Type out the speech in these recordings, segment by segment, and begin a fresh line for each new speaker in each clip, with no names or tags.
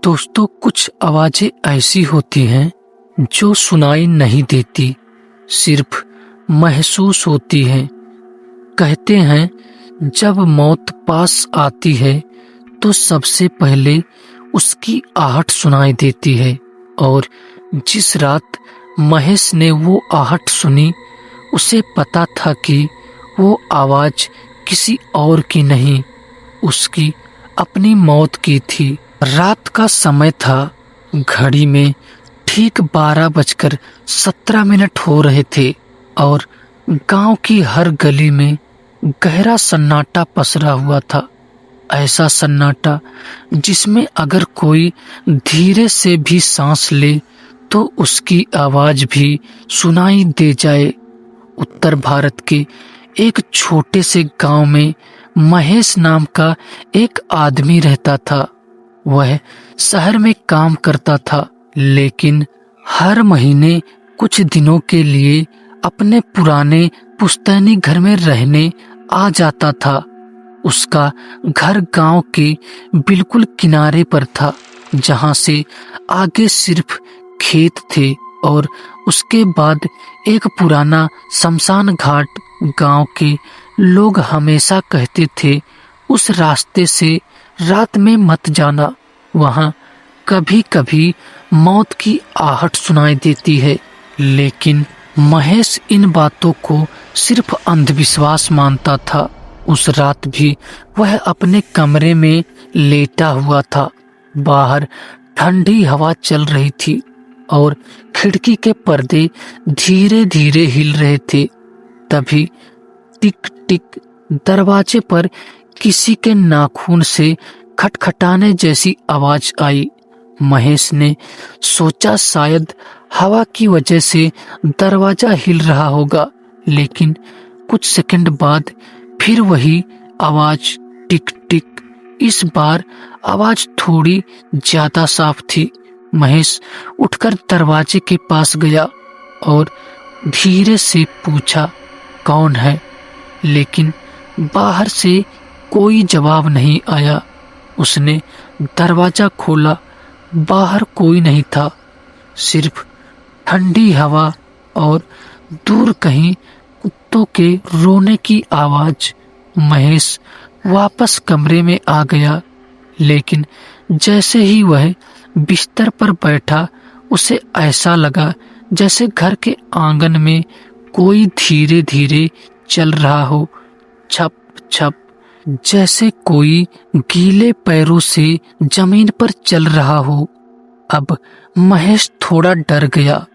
दोस्तों, कुछ आवाजें ऐसी होती हैं जो सुनाई नहीं देती, सिर्फ महसूस होती हैं। कहते हैं जब मौत पास आती है तो सबसे पहले उसकी आहट सुनाई देती है। और जिस रात महेश ने वो आहट सुनी, उसे पता था कि वो आवाज किसी और की नहीं, उसकी अपनी मौत की थी। रात का समय था, घड़ी में ठीक 12:17 हो रहे थे और गांव की हर गली में गहरा सन्नाटा पसरा हुआ था। ऐसा सन्नाटा जिसमें अगर कोई धीरे से भी सांस ले तो उसकी आवाज भी सुनाई दे जाए। उत्तर भारत के एक छोटे से गांव में महेश नाम का एक आदमी रहता था। वह शहर में काम करता था, लेकिन हर महीने कुछ दिनों के लिए अपने पुराने पुश्तैनी घर में रहने आ जाता था। उसका घर गांव के बिल्कुल किनारे पर था, जहां से आगे सिर्फ खेत थे और उसके बाद एक पुराना शमशान घाट। गांव के लोग हमेशा कहते थे उस रास्ते से रात में मत जाना, वहां कभी कभी मौत की आहट सुनाई देती है। लेकिन महेश इन बातों को सिर्फ अंधविश्वास मानता था। उस रात भी वह अपने कमरे में लेटा हुआ था। बाहर ठंडी हवा चल रही थी और खिड़की के पर्दे धीरे धीरे हिल रहे थे। तभी टिक टिक दरवाजे पर किसी के नाखून से खटखटाने जैसी आवाज आई। महेश ने सोचा शायद हवा की वजह से दरवाजा हिल रहा होगा, लेकिन कुछ सेकंड बाद फिर वही आवाज, टिक टिक। इस बार आवाज थोड़ी ज्यादा साफ थी। महेश उठकर दरवाजे के पास गया और धीरे से पूछा, कौन है? लेकिन बाहर से कोई जवाब नहीं आया। उसने दरवाजा खोला, बाहर कोई नहीं था, सिर्फ ठंडी हवा और दूर कहीं कुत्तों के रोने की आवाज। महेश वापस कमरे में आ गया, लेकिन जैसे ही वह बिस्तर पर बैठा, उसे ऐसा लगा जैसे घर के आंगन में कोई धीरे धीरे चल रहा हो, छप छप, जैसे कोई गीले पैरों से जमीन पर चल रहा हो। अब महेश थोड़ा डर गया।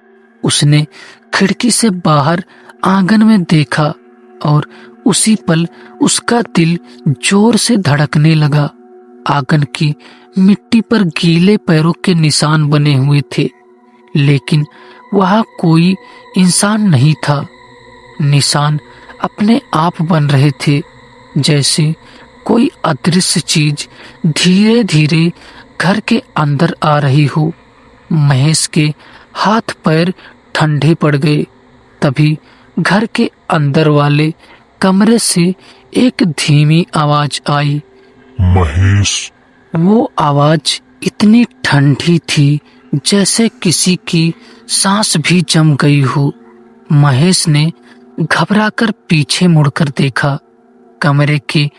उसने खिड़की से बाहर आंगन में देखा और उसी पल उसका दिल जोर से धड़कने लगा। आंगन की मिट्टी पर गीले पैरों के निशान बने हुए थे, लेकिन वहां कोई इंसान नहीं था। निशान अपने आप बन रहे थे, जैसे कोई अदृश्य चीज धीरे धीरे घर के अंदर आ रही हो। महेश के हाथ पैर ठंडे पड़ गए। तभी घर के अंदर वाले कमरे से एक धीमी आवाज आई,
महेश।
वो आवाज इतनी ठंडी थी जैसे किसी की सांस भी जम गई हो। महेश ने घबराकर पीछे मुड़कर देखा। कमरे के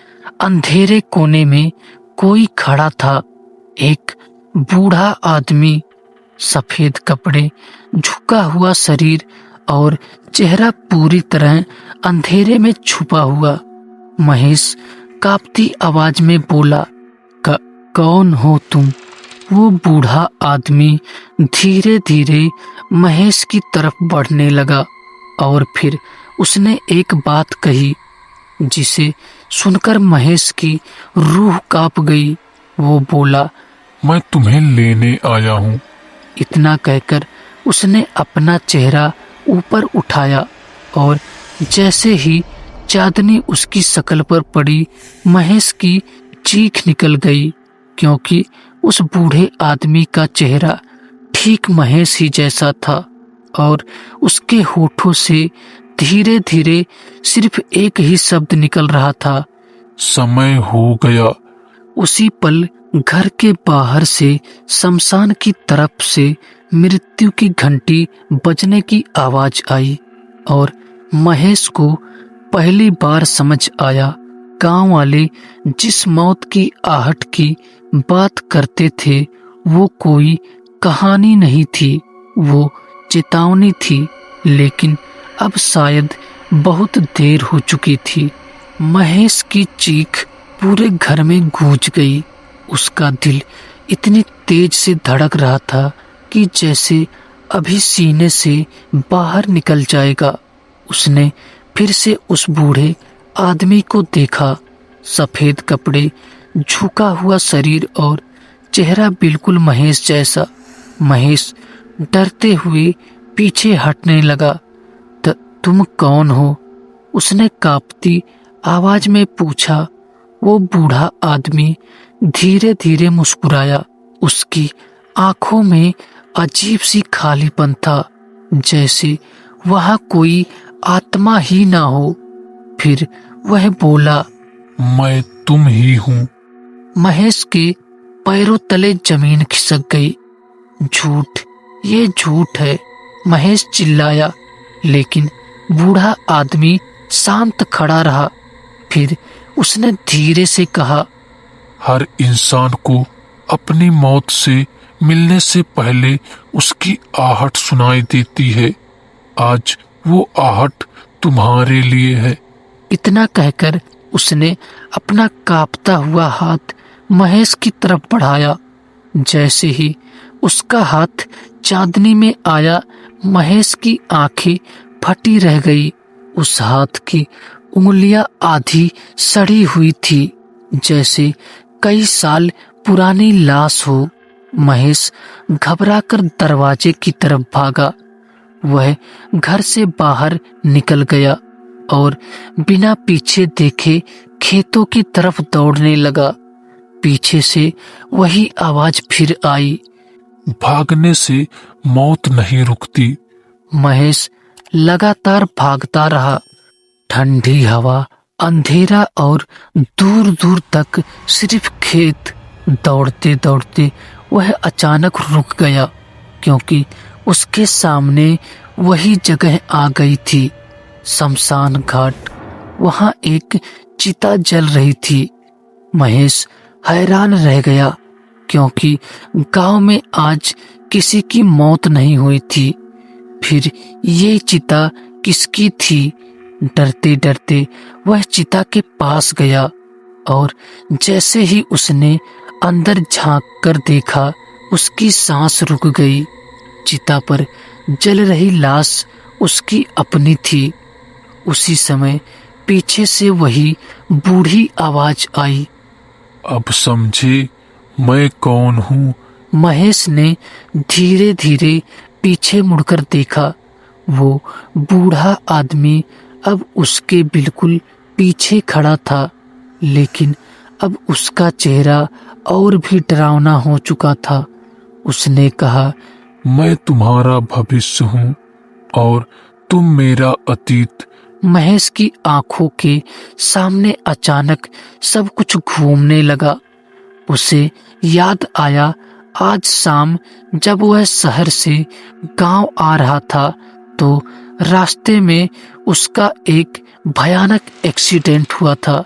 अंधेरे कोने में कोई खड़ा था, एक बूढ़ा आदमी, सफेद कपड़े, झुका हुआ शरीर और चेहरा पूरी तरह अंधेरे में छुपा हुआ। महेश कांपती आवाज में बोला, कौन हो तुम? वो बूढ़ा आदमी धीरे धीरे महेश की तरफ बढ़ने लगा और फिर उसने एक बात कही जिसे सुनकर महेश की रूह कांप गई। वो बोला,
मैं तुम्हें लेने आया हूँ।
इतना कहकर उसने अपना चेहरा ऊपर उठाया और जैसे ही चांदनी उसकी शक्ल पर पड़ी, महेश की चीख निकल गई, क्योंकि उस बूढ़े आदमी का चेहरा ठीक महेश ही जैसा था और उसके होठों से धीरे धीरे सिर्फ एक ही शब्द निकल रहा था,
समय हो गया।
उसी पल घर के बाहर से शमशान की तरफ से मृत्यु की घंटी बजने की आवाज आई और महेश को पहली बार समझ आया, गांव वाले जिस मौत की आहट की बात करते थे वो कोई कहानी नहीं थी, वो चेतावनी थी। लेकिन अब शायद बहुत देर हो चुकी थी। महेश की चीख पूरे घर में गूंज गई। उसका दिल इतनी तेज से धड़क रहा था कि जैसे अभी सीने से बाहर निकल जाएगा। उसने फिर से उस बूढ़े आदमी को देखा। सफेद कपड़े, झुका हुआ शरीर और चेहरा बिल्कुल महेश जैसा। महेश डरते हुए पीछे हटने लगा। तुम कौन हो? उसने कांपती आवाज में पूछा। वो बूढ़ा आदमी धीरे धीरे मुस्कुराया। उसकी आंखों में अजीब सी खालीपन था, जैसे वहां कोई आत्मा ही ना हो। फिर वह बोला,
मैं तुम ही हूँ।
महेश के पैरों तले जमीन खिसक गई। झूठ, ये झूठ है, महेश चिल्लाया। लेकिन बूढ़ा आदमी शांत खड़ा रहा। फिर उसने धीरे से कहा,
हर इंसान को अपनी मौत से मिलने से पहले उसकी आहट सुनाई देती है। आज वो आहट तुम्हारे लिए है।
इतना कहकर उसने अपना कांपता हुआ हाथ महेश की तरफ बढ़ाया। जैसे ही उसका हाथ चांदनी में आया, महेश की आंखें फटी रह गई। उस हाथ की उंगलियां आधी सड़ी हुई थी, जैसे कई साल पुरानी लाश हो। महेश घबराकर दरवाजे की तरफ भागा। वह घर से बाहर निकल गया और बिना पीछे देखे खेतों की तरफ दौड़ने लगा। पीछे से वही आवाज फिर आई,
भागने से मौत नहीं रुकती।
महेश लगातार भागता रहा। ठंडी हवा, अंधेरा और दूर दूर तक सिर्फ खेत। दौड़ते दौड़ते वह अचानक रुक गया, क्योंकि उसके सामने वही जगह आ गई थी, शमशान घाट। वहां एक चिता जल रही थी। महेश हैरान रह गया, क्योंकि गांव में आज किसी की मौत नहीं हुई थी। फिर ये चिता किसकी थी? डरते डरते वह चिता के पास गया और जैसे ही उसने अंदर झांक कर देखा, उसकी सांस रुक गई। चिता पर जल रही लाश उसकी अपनी थी। उसी समय पीछे से वही बूढ़ी आवाज आई,
अब समझे मैं कौन हूँ।
महेश ने धीरे धीरे पीछे मुड़कर देखा। वो बूढ़ा आदमी अब उसके बिल्कुल पीछे खड़ा था, लेकिन अब उसका चेहरा और भी डरावना हो चुका था। उसने कहा,
मैं तुम्हारा भविष्य हूँ और तुम मेरा अतीत।
महेश की आंखों के सामने अचानक सब कुछ घूमने लगा। उसे याद आया, आज शाम जब वह शहर से गांव आ रहा था तो रास्ते में उसका एक भयानक एक्सीडेंट हुआ था।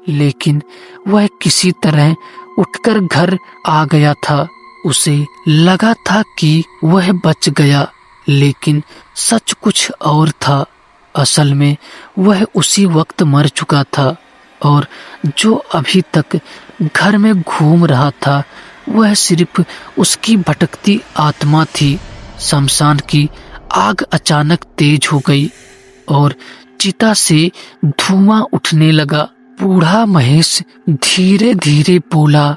लेकिन वह किसी तरह उठकर घर आ गया था। उसे लगा था कि वह बच गया, लेकिन सच कुछ और था। असल में वह उसी वक्त मर चुका था और जो अभी तक घर में घूम रहा था वह सिर्फ उसकी भटकती आत्मा थी। शमशान की आग अचानक तेज हो गई और चिता से धुआं उठने लगा। बूढ़ा महेश धीरे धीरे बोला,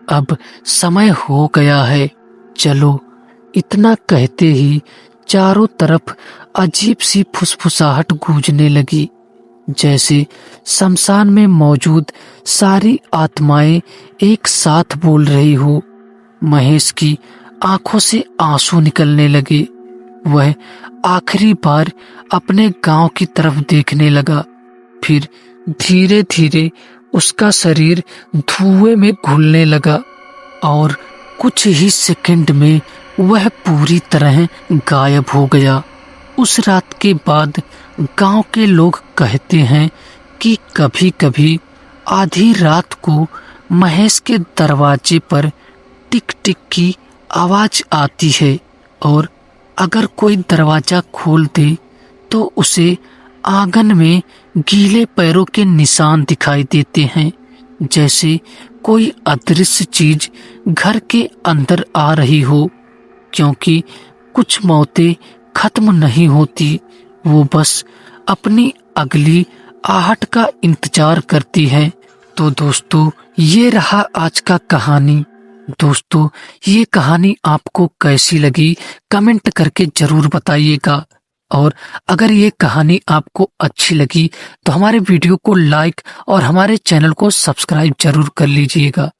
अब समय हो गया है, चलो। इतना कहते ही चारों तरफ अजीब सी फुसफुसाहट गूंजने लगी, जैसे शमशान में मौजूद सारी आत्माएं एक साथ बोल रही हो। महेश की आंखों से आंसू निकलने लगे। वह आखिरी बार अपने गांव की तरफ देखने लगा। फिर धीरे धीरे उसका शरीर धुएं में घुलने लगा। और कुछ ही सेकंड में वह पूरी तरह गायब हो गया। उस रात के बाद गांव के लोग कहते हैं कि कभी-कभी आधी रात को महेश के दरवाजे पर टिक टिक की आवाज आती है और अगर कोई दरवाजा खोल दे तो उसे आंगन में गीले पैरों के निशान दिखाई देते हैं, जैसे कोई अदृश्य चीज घर के अंदर आ रही हो। क्योंकि कुछ मौतें खत्म नहीं होती, वो बस अपनी अगली आहट का इंतजार करती है। तो दोस्तों, ये रहा आज का कहानी। दोस्तों, ये कहानी आपको कैसी लगी कमेंट करके जरूर बताइएगा। और अगर ये कहानी आपको अच्छी लगी तो हमारे वीडियो को लाइक और हमारे चैनल को सब्सक्राइब जरूर कर लीजिएगा।